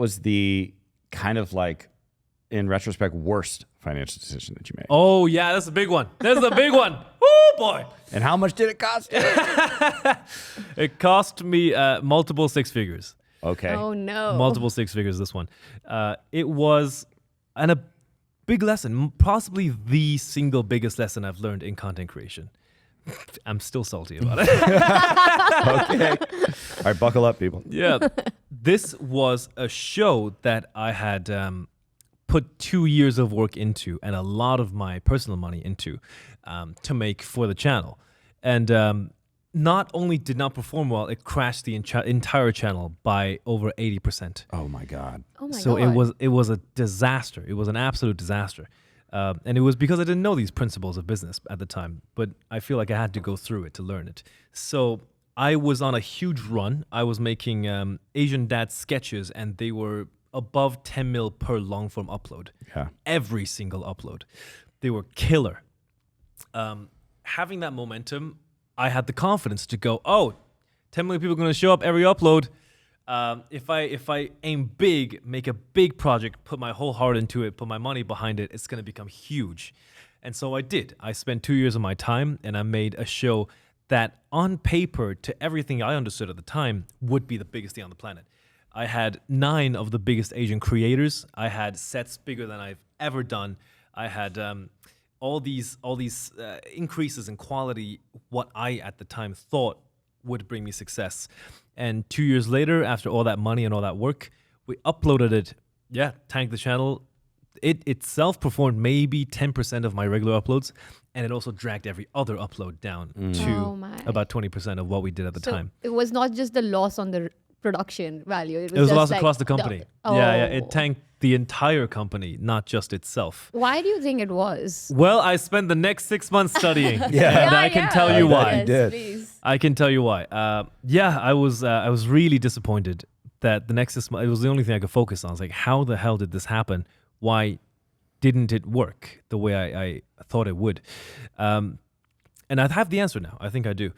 was the kind of like, in retrospect, worst financial decision that you made? Oh, yeah, that's a big one. That's a big one. Oh, boy. And how much did it cost you? It cost me multiple six figures. Okay. Oh, no. Multiple six figures, this one. It was a big lesson, possibly the single biggest lesson I've learned in content creation. I'm still salty about it. Okay. All right, buckle up, people. Yeah. This was a show that I had put 2 years of work into and a lot of my personal money into to make for the channel. And not only did not perform well, it crashed the entire channel by over 80%. Oh my God. Oh, my So God. it was a disaster. It was an absolute disaster. And it was because I didn't know these principles of business at the time, but I feel like I had to go through it to learn it. So I was on a huge run. I was making Asian dad sketches, and they were above 10 mil per long form upload. Yeah. Every single upload. They were killer. Having that momentum, I had the confidence to go, 10 million people are going to show up every upload. If I aim big, make a big project, put my whole heart into it, put my money behind it, it's going to become huge. And so I did. I spent 2 years of my time, and I made a show that on paper, to everything I understood at the time, would be the biggest thing on the planet. I had 9 of the biggest Asian creators. I had sets bigger than I've ever done. I had all these increases in quality, what I at the time thought would bring me success. And 2 years later, after all that money and all that work, we uploaded it. Yeah, tanked the channel. It itself performed maybe 10% of my regular uploads, and it also dragged every other upload down to about 20% of what we did at the time. It was not just the loss on the production value. It It was a just loss like across the company. Yeah, it tanked the entire company, not just itself. Why do you think it was? Well, I spent the next 6 months studying. Yeah. And I can tell you why. You did. Please. I can tell you why. I was really disappointed that the next 6 months, it was the only thing I could focus on. I was like, how the hell did this happen? Why didn't it work the way I thought it would? And I have the answer now. I think I do.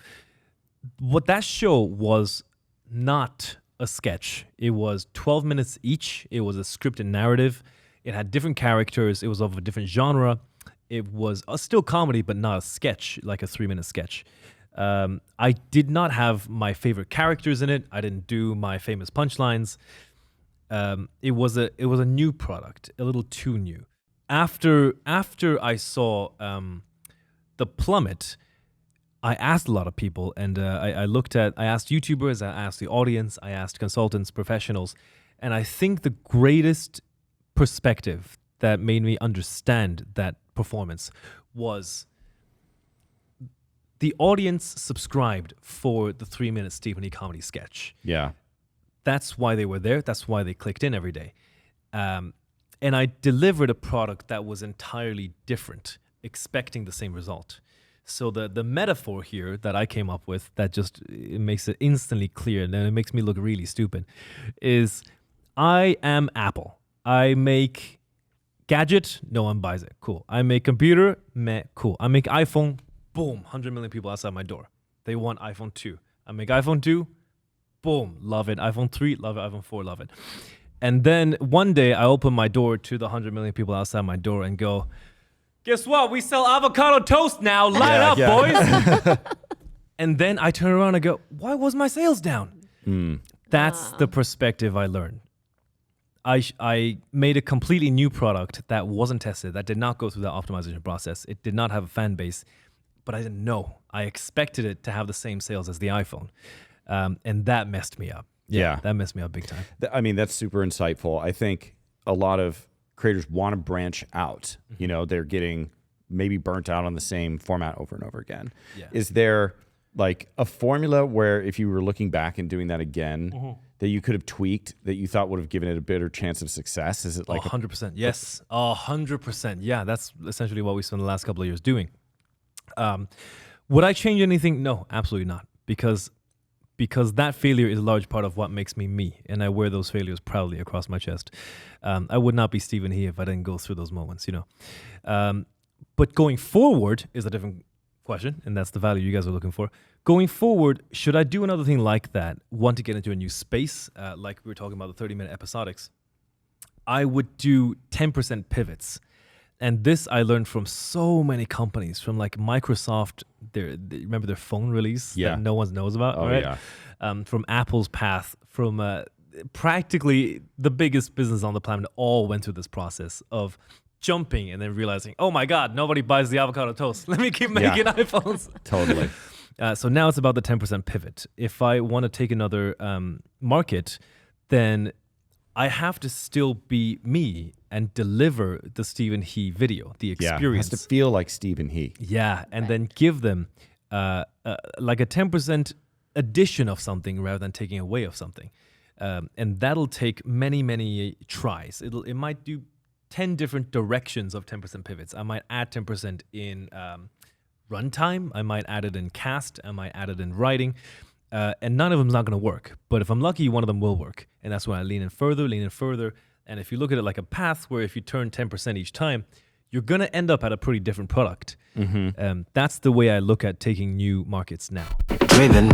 What that show was not a sketch. It was 12 minutes each. It was a scripted narrative. It had different characters. It was of a different genre. It was still comedy, but not a sketch, like a 3-minute sketch. I did not have my favorite characters in it. I didn't do my famous punchlines. It was a new product, a little too new. After I saw the plummet, I asked a lot of people, and I asked YouTubers, I asked the audience, I asked consultants, professionals, and I think the greatest perspective that made me understand that performance was the audience subscribed for the 3-minute Stephen E. comedy sketch. Yeah. That's why they were there. That's why they clicked in every day. And I delivered a product that was entirely different, expecting the same result. So the metaphor here that I came up with that just it makes it instantly clear, and then it makes me look really stupid, is I am Apple. I make gadget, no one buys it. Cool. I make computer, meh, cool. I make iPhone, boom, 100 million people outside my door. They want iPhone 2. I make iPhone 2, boom, love it. iPhone 3, love it. iPhone 4, love it. And then one day I open my door to the 100 million people outside my door and go, guess what? We sell avocado toast now. Light up, boys. And then I turn around and go, why was my sales down? That's the perspective I learned. I made a completely new product that wasn't tested, that did not go through that optimization process. It did not have a fan base, but I didn't know. I expected it to have the same sales as the iPhone. And that messed me up. Yeah. That messed me up big time. I mean, that's super insightful. I think a lot of creators want to branch out. You know, they're getting maybe burnt out on the same format over and over again. Yeah. Is there like a formula where if you were looking back and doing that again, that you could have tweaked that you thought would have given it a better chance of success? Is it like 100%? Yes, 100%. Yeah, that's essentially what we spent the last couple of years doing. Would I change anything? No, absolutely not. Because that failure is a large part of what makes me me, and I wear those failures proudly across my chest. I would not be Stephen He if I didn't go through those moments, you know. But going forward is a different question, and that's the value you guys are looking for. Going forward, should I do another thing like that? Want to get into a new space, like we were talking about the 30-minute episodics? I would do 10% pivots. And this I learned from so many companies, from like Microsoft, remember their phone release that no one knows about, right? Yeah. From Apple's path, from practically the biggest business on the planet, all went through this process of jumping and then realizing, oh my God, nobody buys the avocado toast. Let me keep making iPhones. Totally. So now it's about the 10% pivot. If I want to take another market, then I have to still be me and deliver the Stephen He video, the experience. Yeah, it has to feel like Stephen He. Yeah, and then give them like a 10% addition of something rather than taking away of something. And that'll take many, many tries. It might do 10 different directions of 10% pivots. I might add 10% in runtime. I might add it in cast. I might add it in writing. And none of them is not going to work. But if I'm lucky, one of them will work. And that's when I lean in further. And if you look at it like a path where if you turn 10% each time, you're going to end up at a pretty different product. That's the way I look at taking new markets now. Raven.